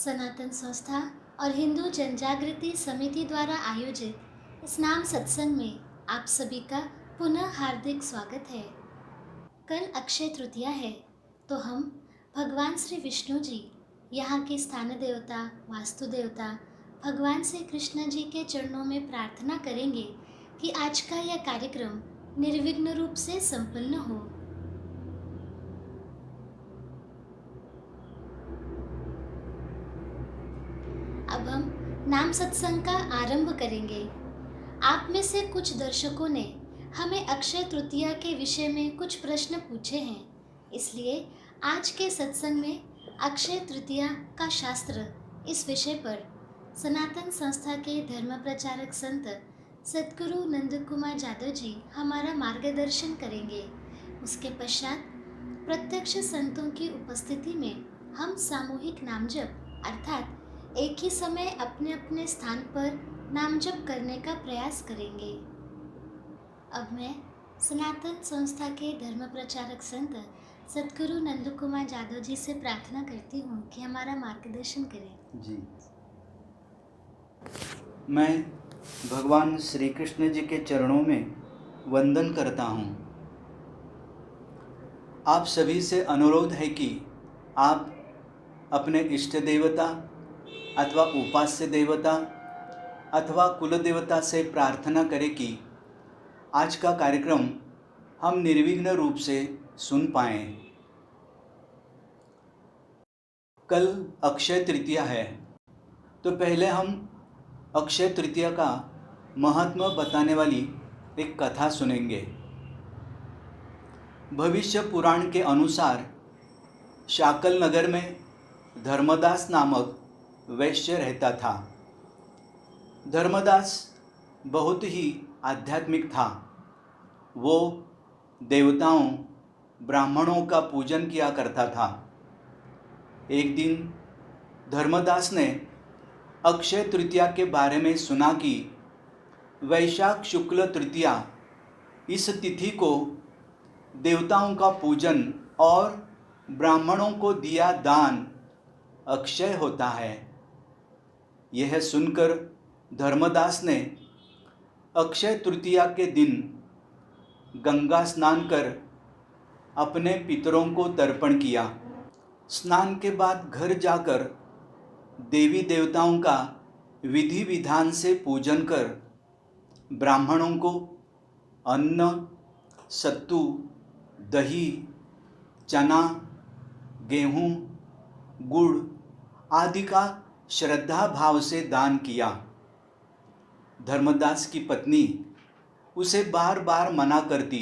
सनातन संस्था और हिंदू जनजागृति समिति द्वारा आयोजित इस नाम सत्संग में आप सभी का पुनः हार्दिक स्वागत है। कल अक्षय तृतीया है, तो हम भगवान श्री विष्णु जी, यहाँ के स्थान देवता, वास्तु देवता भगवान श्री कृष्ण जी के चरणों में प्रार्थना करेंगे कि आज का यह कार्यक्रम निर्विघ्न रूप से संपन्न हो। अब हम नाम सत्संग का आरंभ करेंगे। आप में से कुछ दर्शकों ने हमें अक्षय तृतीया के विषय में कुछ प्रश्न पूछे हैं, इसलिए आज के सत्संग में अक्षय तृतीया का शास्त्र इस विषय पर सनातन संस्था के धर्म प्रचारक संत सद्गुरु नंद कुमार जादव जी हमारा मार्गदर्शन करेंगे। उसके पश्चात प्रत्यक्ष संतों की उपस्थिति में हम सामूहिक नाम जप अर्थात एक ही समय अपने अपने स्थान पर नाम जप करने का प्रयास करेंगे। अब मैं सनातन संस्था के धर्म प्रचारक संत सद्गुरु नंद कुमार जादव जी से प्रार्थना करती हूँ कि हमारा मार्गदर्शन करें। जी, मैं भगवान श्री कृष्ण जी के चरणों में वंदन करता हूँ। आप सभी से अनुरोध है कि आप अपने इष्ट देवता अथवा उपास्य देवता अथवा कुल देवता से प्रार्थना करें कि आज का कार्यक्रम हम निर्विघ्न रूप से सुन पाएं। कल अक्षय तृतीया है, तो पहले हम अक्षय तृतीया का महत्व बताने वाली एक कथा सुनेंगे। भविष्य पुराण के अनुसार शाकल नगर में धर्मदास नामक वैश्य रहता था। धर्मदास बहुत ही आध्यात्मिक था। वो देवताओं ब्राह्मणों का पूजन किया करता था। एक दिन धर्मदास ने अक्षय तृतीया के बारे में सुना कि वैशाख शुक्ल तृतीया, इस तिथि को देवताओं का पूजन और ब्राह्मणों को दिया दान अक्षय होता है। यह सुनकर धर्मदास ने अक्षय तृतीया के दिन गंगा स्नान कर अपने पितरों को तर्पण किया। स्नान के बाद घर जाकर देवी देवताओं का विधि विधान से पूजन कर ब्राह्मणों को अन्न, सत्तू, दही, चना, गेहूँ, गुड़ आदि का श्रद्धा भाव से दान किया। धर्मदास की पत्नी उसे बार बार मना करती,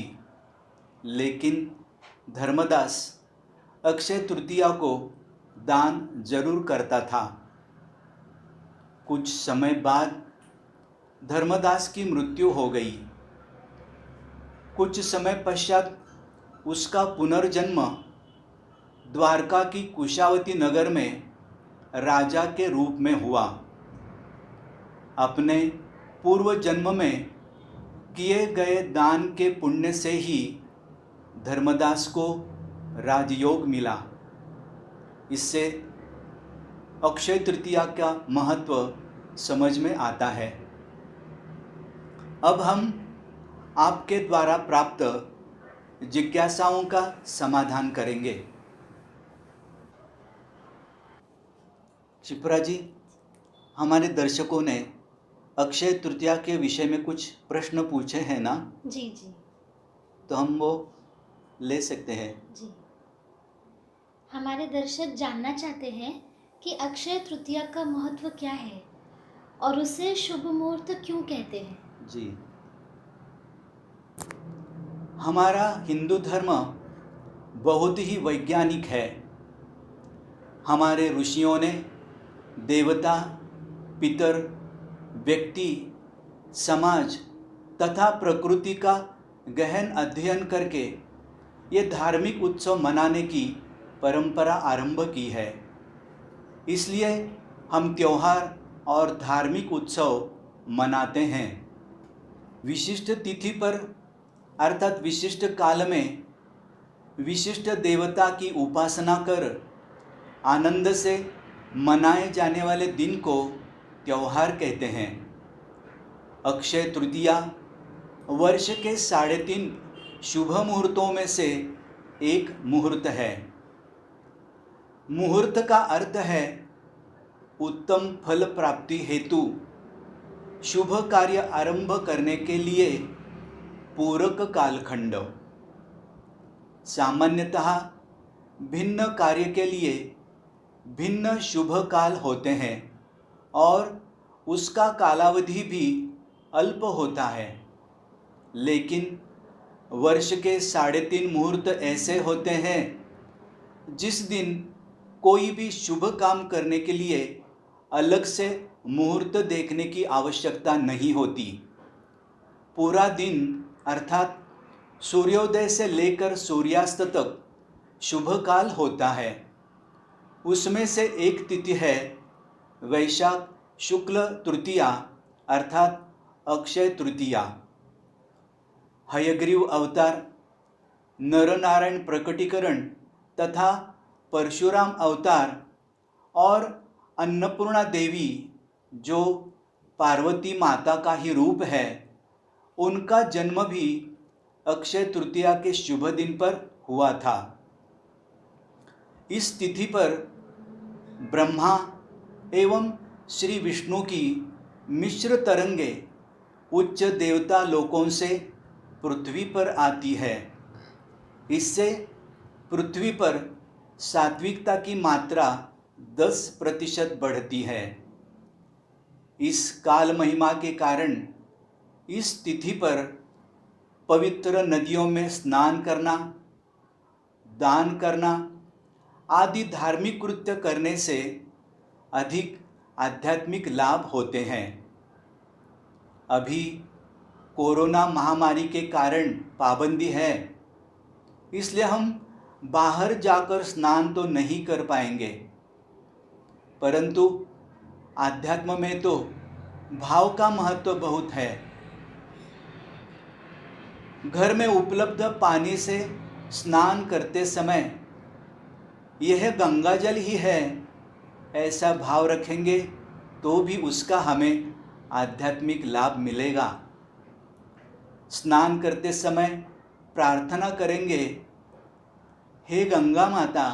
लेकिन धर्मदास अक्षय तृतीया को दान जरूर करता था। कुछ समय बाद धर्मदास की मृत्यु हो गई। कुछ समय पश्चात उसका पुनर्जन्म द्वारका की कुशावती नगर में राजा के रूप में हुआ। अपने पूर्व जन्म में किए गए दान के पुण्य से ही धर्मदास को राजयोग मिला। इससे अक्षय तृतीया का महत्व समझ में आता है। अब हम आपके द्वारा प्राप्त जिज्ञासाओं का समाधान करेंगे। शिप्रा जी, हमारे दर्शकों ने अक्षय तृतीया के विषय में कुछ प्रश्न पूछे हैं ना? जी जी, तो हम वो ले सकते हैं। जी, हमारे दर्शक जानना चाहते हैं कि अक्षय तृतीया का महत्व क्या है और उसे शुभ मुहूर्त क्यों कहते हैं। जी, हमारा हिंदू धर्म बहुत ही वैज्ञानिक है। हमारे ऋषियों ने देवता, पितर, व्यक्ति, समाज तथा प्रकृति का गहन अध्ययन करके ये धार्मिक उत्सव मनाने की परंपरा आरंभ की है। इसलिए हम त्योहार और धार्मिक उत्सव मनाते हैं। विशिष्ट तिथि पर अर्थात विशिष्ट काल में विशिष्ट देवता की उपासना कर आनंद से मनाए जाने वाले दिन को त्योहार कहते हैं। अक्षय तृतीया वर्ष के 3.5 शुभ मुहूर्तों में से एक मुहूर्त है। मुहूर्त का अर्थ है उत्तम फल प्राप्ति हेतु शुभ कार्य आरंभ करने के लिए पूरक कालखंड। सामान्यतः भिन्न कार्य के लिए भिन्न शुभ काल होते हैं और उसका कालावधि भी अल्प होता है, लेकिन वर्ष के 3.5 मुहूर्त ऐसे होते हैं जिस दिन कोई भी शुभ काम करने के लिए अलग से मुहूर्त देखने की आवश्यकता नहीं होती। पूरा दिन अर्थात सूर्योदय से लेकर सूर्यास्त तक शुभ काल होता है। उसमें से एक तिथि है वैशाख शुक्ल तृतीया अर्थात अक्षय तृतीया। हयग्रीव अवतार, नरनारायण प्रकटीकरण तथा परशुराम अवतार और अन्नपूर्णा देवी जो पार्वती माता का ही रूप है, उनका जन्म भी अक्षय तृतीया के शुभ दिन पर हुआ था। इस तिथि पर ब्रह्मा एवं श्री विष्णु की मिश्र तरंगे उच्च देवता लोकों से पृथ्वी पर आती है। इससे पृथ्वी पर सात्विकता की मात्रा 10% बढ़ती है। इस काल महिमा के कारण इस तिथि पर पवित्र नदियों में स्नान करना, दान करना आदि धार्मिक कृत्य करने से अधिक आध्यात्मिक लाभ होते हैं। अभी कोरोना महामारी के कारण पाबंदी है, इसलिए हम बाहर जाकर स्नान तो नहीं कर पाएंगे, परंतु आध्यात्म में तो भाव का महत्व बहुत है। घर में उपलब्ध पानी से स्नान करते समय यह गंगा जल ही है ऐसा भाव रखेंगे तो भी उसका हमें आध्यात्मिक लाभ मिलेगा। स्नान करते समय प्रार्थना करेंगे, हे गंगा माता,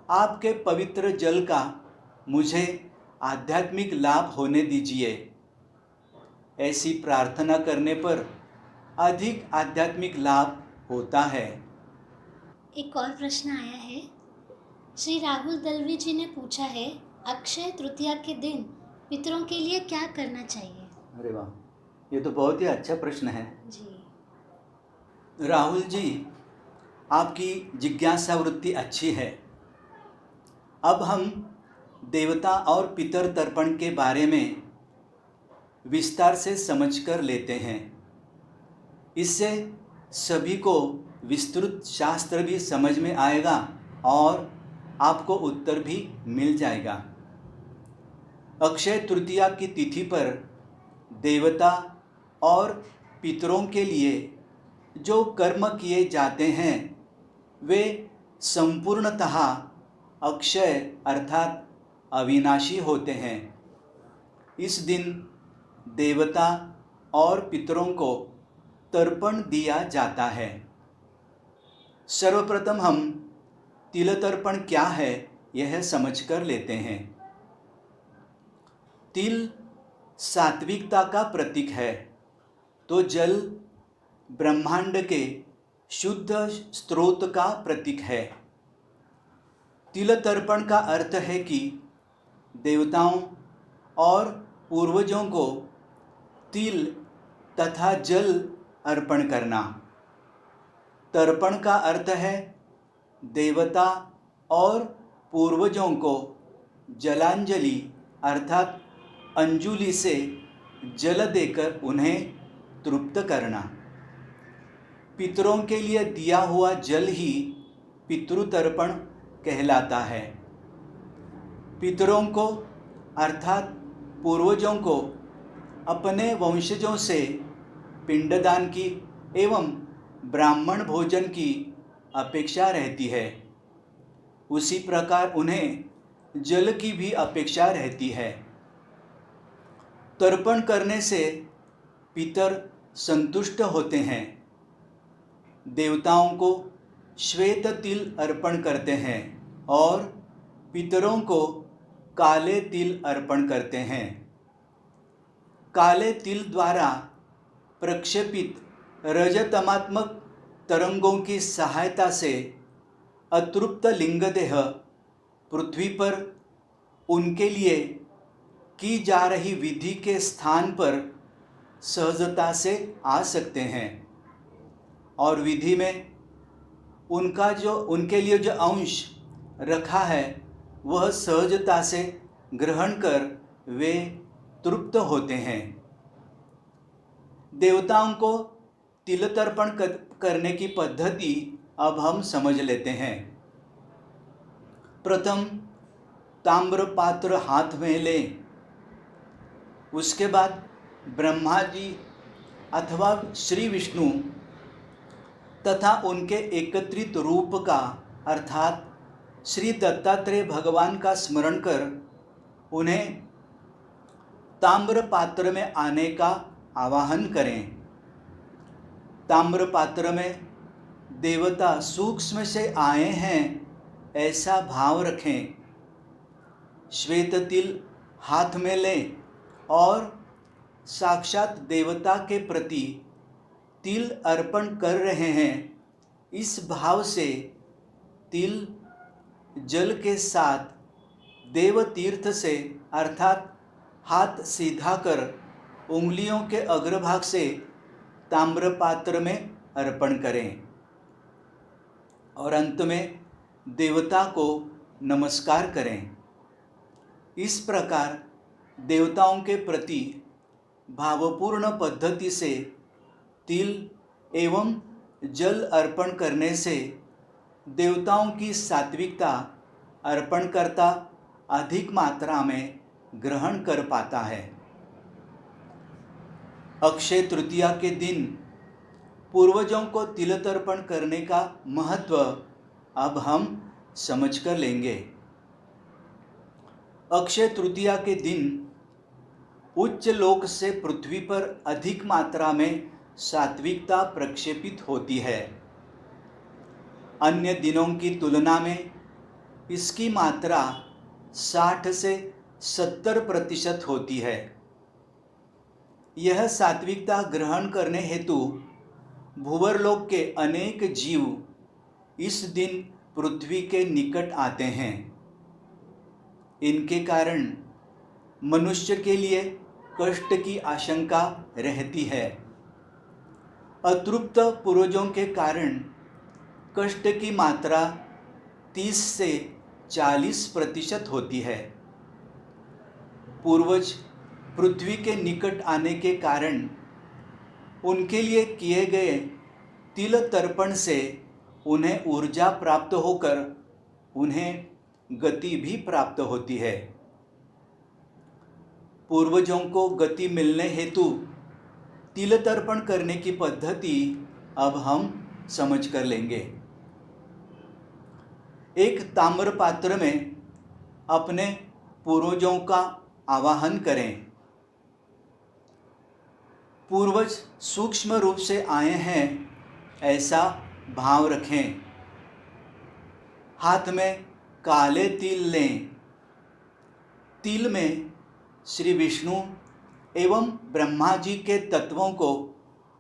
आपके पवित्र जल का मुझे आध्यात्मिक लाभ होने दीजिए। ऐसी प्रार्थना करने पर अधिक आध्यात्मिक लाभ होता है। एक और प्रश्न आया है। श्री राहुल दलवी जी ने पूछा है, अक्षय तृतीया के दिन पितरों के लिए क्या करना चाहिए? अरे वाह, ये तो बहुत ही अच्छा प्रश्न है जी। राहुल जी, आपकी जिज्ञासा वृत्ति अच्छी है। अब हम देवता और पितर तर्पण के बारे में विस्तार से समझकर लेते हैं। इससे सभी को विस्तृत शास्त्र भी समझ में आएगा और आपको उत्तर भी मिल जाएगा। अक्षय तृतीया की तिथि पर देवता और पितरों के लिए जो कर्म किए जाते हैं वे संपूर्णतः अक्षय अर्थात अविनाशी होते हैं। इस दिन देवता और पितरों को तर्पण दिया जाता है। सर्वप्रथम हम तिल तर्पण क्या है यह समझकर लेते हैं। तिल सात्विकता का प्रतीक है, तो जल ब्रह्मांड के शुद्ध स्रोत का प्रतीक है। तिल तर्पण का अर्थ है कि देवताओं और पूर्वजों को तिल तथा जल अर्पण करना। तर्पण का अर्थ है देवता और पूर्वजों को जलांजलि अर्थात अंजुलि से जल देकर उन्हें तृप्त करना। पितरों के लिए दिया हुआ जल ही पितृतर्पण कहलाता है। पितरों को अर्थात पूर्वजों को अपने वंशजों से पिंडदान की एवं ब्राह्मण भोजन की अपेक्षा रहती है। उसी प्रकार उन्हें जल की भी अपेक्षा रहती है। तर्पण करने से पितर संतुष्ट होते हैं। देवताओं को श्वेत तिल अर्पण करते हैं और पितरों को काले तिल अर्पण करते हैं। काले तिल द्वारा प्रक्षेपित रजतमात्मक तरंगों की सहायता से अतृप्त लिंगदेह पृथ्वी पर उनके लिए की जा रही विधि के स्थान पर सहजता से आ सकते हैं और विधि में उनके लिए जो अंश रखा है वह सहजता से ग्रहण कर वे तृप्त होते हैं। देवताओं को तिल तर्पण करने की पद्धति अब हम समझ लेते हैं। प्रथम ताम्र पात्र हाथ में लें। उसके बाद ब्रह्मा जी अथवा श्री विष्णु तथा उनके एकत्रित रूप का अर्थात श्री दत्तात्रेय भगवान का स्मरण कर उन्हें ताम्र पात्र में आने का आवाहन करें। ताम्र पात्र में देवता सूक्ष्म से आए हैं ऐसा भाव रखें। श्वेत तिल हाथ में लें और साक्षात देवता के प्रति तिल अर्पण कर रहे हैं इस भाव से तिल जल के साथ देव तीर्थ से अर्थात हाथ सीधा कर उंगलियों के अग्रभाग से ताम्र पात्र में अर्पण करें और अंत में देवता को नमस्कार करें। इस प्रकार देवताओं के प्रति भावपूर्ण पद्धति से तिल एवं जल अर्पण करने से देवताओं की सात्विकता अर्पणकर्ता अधिक मात्रा में ग्रहण कर पाता है। अक्षय तृतीया के दिन पूर्वजों को तिल तर्पण करने का महत्व अब हम समझ कर लेंगे। अक्षय तृतीया के दिन उच्च लोक से पृथ्वी पर अधिक मात्रा में सात्विकता प्रक्षेपित होती है। अन्य दिनों की तुलना में इसकी मात्रा 60 से 70% होती है। यह सात्विकता ग्रहण करने हेतु भूवरलोक के अनेक जीव इस दिन पृथ्वी के निकट आते हैं। इनके कारण मनुष्य के लिए कष्ट की आशंका रहती है। अतृप्त पूर्वजों के कारण कष्ट की मात्रा 30 से 40% होती है। पूर्वज पृथ्वी के निकट आने के कारण उनके लिए किए गए तिल तर्पण से उन्हें ऊर्जा प्राप्त होकर उन्हें गति भी प्राप्त होती है। पूर्वजों को गति मिलने हेतु तिल तर्पण करने की पद्धति अब हम समझ कर लेंगे। एक ताम्र पात्र में अपने पूर्वजों का आवाहन करें। पूर्वज सूक्ष्म रूप से आए हैं ऐसा भाव रखें। हाथ में काले तिल लें। तिल में श्री विष्णु एवं ब्रह्मा जी के तत्वों को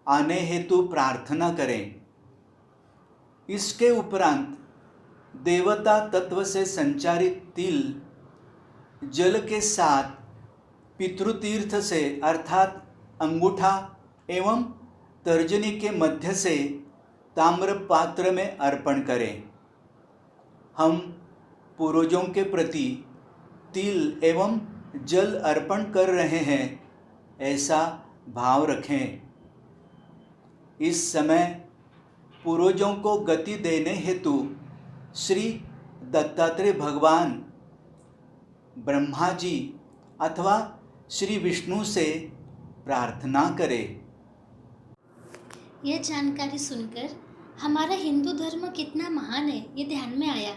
आने हेतु प्रार्थना करें। इसके उपरांत देवता तत्व से संचारित तिल जल के साथ पितृतीर्थ से अर्थात अंगूठा एवं तर्जनी के मध्य से ताम्र पात्र में अर्पण करें। हम पूर्वजों के प्रति तिल एवं जल अर्पण कर रहे हैं ऐसा भाव रखें। इस समय पूर्वजों को गति देने हेतु श्री दत्तात्रेय भगवान, ब्रह्मा जी अथवा श्री विष्णु से प्रार्थना करें। यह जानकारी सुनकर हमारा हिंदू धर्म कितना महान है ये ध्यान में आया।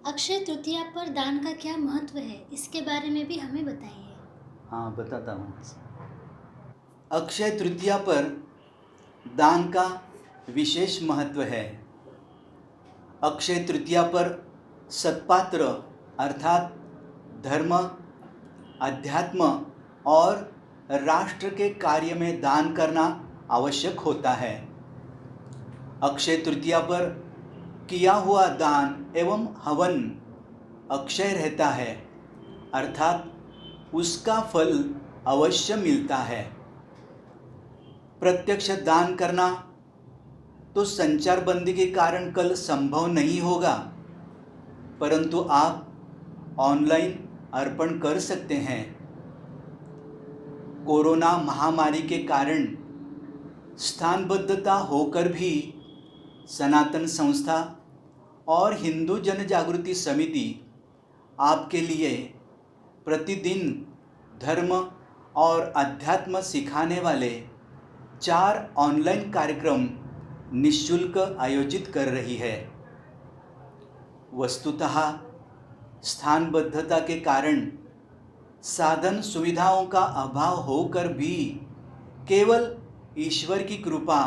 अक्षय तृतीया पर दान का क्या महत्व है, इसके बारे में भी हमें बताइए। हाँ, बताता हूँ। अक्षय तृतीया पर दान का विशेष महत्व है। अक्षय तृतीया पर सत्पात्र अर्थात धर्म, अध्यात्म और राष्ट्र के कार्य में दान करना आवश्यक होता है। अक्षय तृतीया पर किया हुआ दान एवं हवन अक्षय रहता है, अर्थात उसका फल अवश्य मिलता है। प्रत्यक्ष दान करना तो संचार बंदी के कारण कल संभव नहीं होगा, परंतु आप ऑनलाइन अर्पण कर सकते हैं। कोरोना महामारी के कारण स्थानबद्धता होकर भी सनातन संस्था और हिंदू जन जागृति समिति आपके लिए प्रतिदिन धर्म और अध्यात्म सिखाने वाले 4 ऑनलाइन कार्यक्रम निःशुल्क आयोजित कर रही है। वस्तुतः स्थानबद्धता के कारण साधन सुविधाओं का अभाव होकर भी केवल ईश्वर की कृपा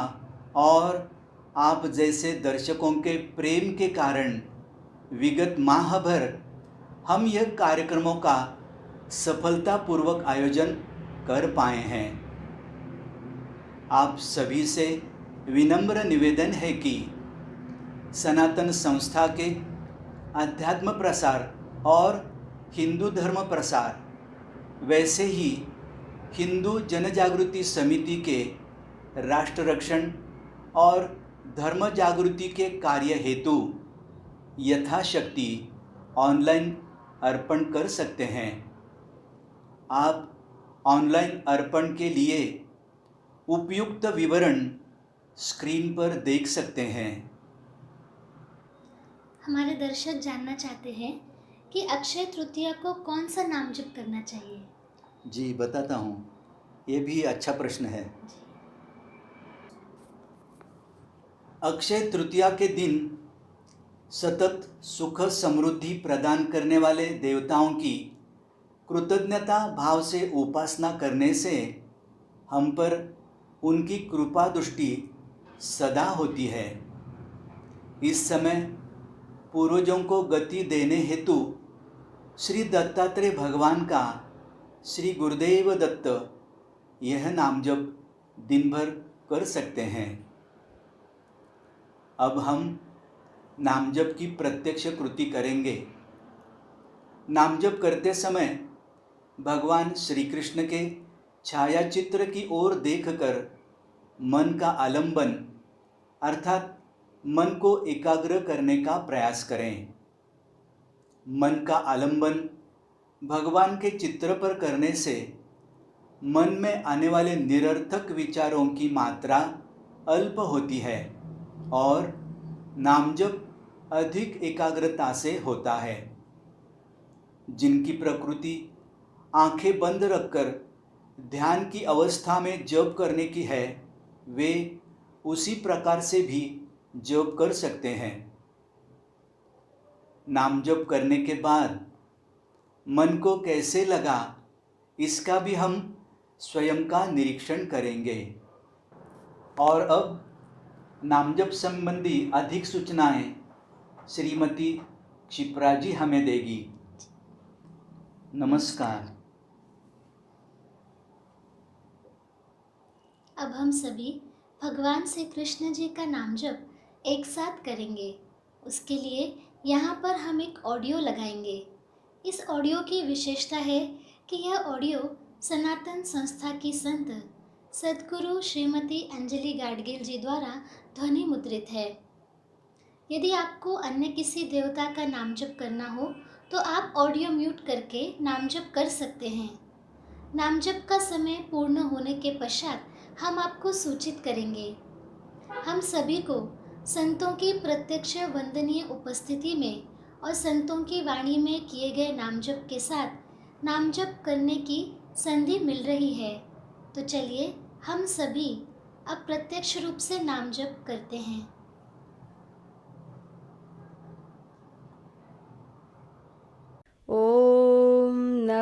और आप जैसे दर्शकों के प्रेम के कारण विगत माह भर हम यह कार्यक्रमों का सफलतापूर्वक आयोजन कर पाए हैं। आप सभी से विनम्र निवेदन है कि सनातन संस्था के अध्यात्म प्रसार और हिंदू धर्म प्रसार, वैसे ही हिंदू जनजागृति समिति के राष्ट्र रक्षण और धर्म जागृति के कार्य हेतु यथाशक्ति ऑनलाइन अर्पण कर सकते हैं। आप ऑनलाइन अर्पण के लिए उपयुक्त विवरण स्क्रीन पर देख सकते हैं। हमारे दर्शक जानना चाहते हैं कि अक्षय तृतीया को कौन सा नाम जप करना चाहिए। जी, बताता हूँ। ये भी अच्छा प्रश्न है। अक्षय तृतीया के दिन सतत सुख समृद्धि प्रदान करने वाले देवताओं की कृतज्ञता भाव से उपासना करने से हम पर उनकी कृपा दृष्टि सदा होती है। इस समय पूर्वजों को गति देने हेतु श्री दत्तात्रेय भगवान का श्री गुरुदेव दत्त यह नाम जप दिन भर कर सकते हैं। अब हम नाम जप की प्रत्यक्ष कृति करेंगे। नाम जप करते समय भगवान श्री कृष्ण के छायाचित्र की ओर देखकर मन का आलंबन अर्थात मन को एकाग्र करने का प्रयास करें। मन का आलंबन भगवान के चित्र पर करने से मन में आने वाले निरर्थक विचारों की मात्रा अल्प होती है और नाम जप अधिक एकाग्रता से होता है। जिनकी प्रकृति आंखें बंद रखकर ध्यान की अवस्था में जप करने की है, वे उसी प्रकार से भी जप कर सकते हैं। नाम जप करने के बाद मन को कैसे लगा, इसका भी हम स्वयं का निरीक्षण करेंगे। और अब नाम जप संबंधी अधिक सूचनाएं श्रीमती क्षिप्रा जी हमें देगी। नमस्कार। अब हम सभी भगवान श्री कृष्ण जी का नाम जप एक साथ करेंगे। उसके लिए यहाँ पर हम एक ऑडियो लगाएंगे। इस ऑडियो की विशेषता है कि यह ऑडियो सनातन संस्था की संत सद्गुरु श्रीमती अंजलि गाडगिल जी द्वारा ध्वनि मुद्रित है। यदि आपको अन्य किसी देवता का नाम जप करना हो तो आप ऑडियो म्यूट करके नाम जप कर सकते हैं। नाम जप का समय पूर्ण होने के पश्चात हम आपको सूचित करेंगे। हम सभी को संतों की प्रत्यक्ष वंदनीय उपस्थिति में और संतों की वाणी में किए गए नाम जप के साथ नाम जप करने की संधि मिल रही है। तो चलिए हम सभी अब प्रत्यक्ष रूप से नाम जप करते हैं।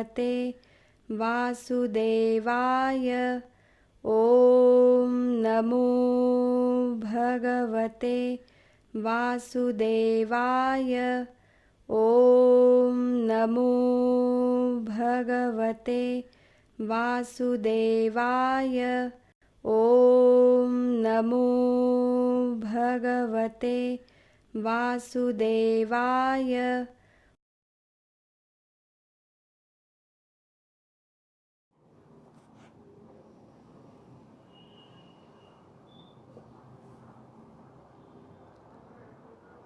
भगवते वासुदेवाय। ॐ नमो भगवते वासुदेवाय। ॐ नमो भगवते वासुदेवाय। ॐ नमो भगवते वासुदेवाय।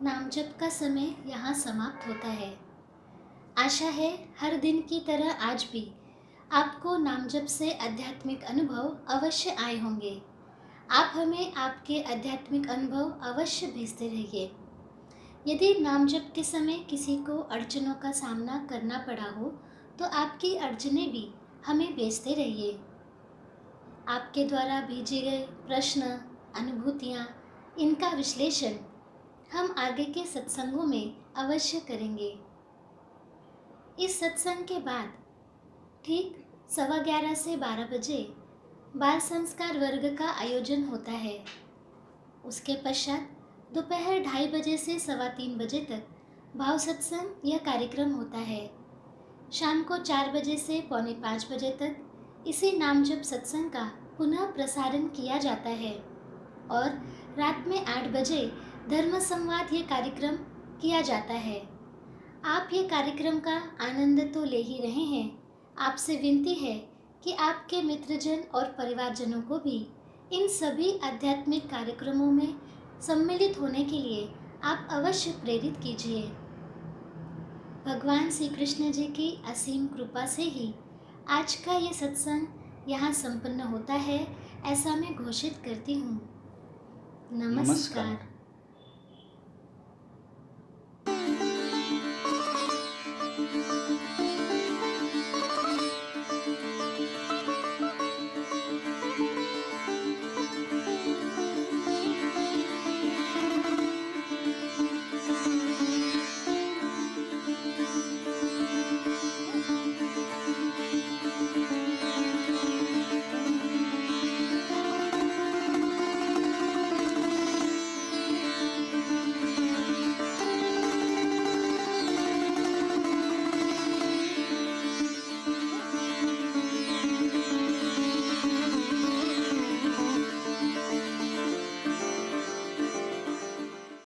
नाम जप का समय यहाँ समाप्त होता है। आशा है हर दिन की तरह आज भी आपको नाम जप से आध्यात्मिक अनुभव अवश्य आए होंगे। आप हमें आपके आध्यात्मिक अनुभव अवश्य भेजते रहिए। यदि नाम जप के समय किसी को अड़चनों का सामना करना पड़ा हो तो आपकी अड़चनें भी हमें भेजते रहिए। आपके द्वारा भेजे गए प्रश्न, अनुभूतियाँ, इनका विश्लेषण हम आगे के सत्संगों में अवश्य करेंगे। इस सत्संग के बाद ठीक 11:15 से 12 बजे बाल संस्कार वर्ग का आयोजन होता है। उसके पश्चात दोपहर 2:30 बजे से 3:15 बजे तक भाव सत्संग यह कार्यक्रम होता है। शाम को 4 बजे से 4:45 बजे तक इसी नाम जप सत्संग का पुनः प्रसारण किया जाता है और रात में 8 बजे धर्म संवाद ये कार्यक्रम किया जाता है। आप ये कार्यक्रम का आनंद तो ले ही रहे हैं। आपसे विनती है कि आपके मित्रजन और परिवारजनों को भी इन सभी आध्यात्मिक कार्यक्रमों में सम्मिलित होने के लिए आप अवश्य प्रेरित कीजिए। भगवान श्री कृष्ण जी की असीम कृपा से ही आज का ये सत्संग यहाँ संपन्न होता है, ऐसा मैं घोषित करती हूँ। नमस्कार।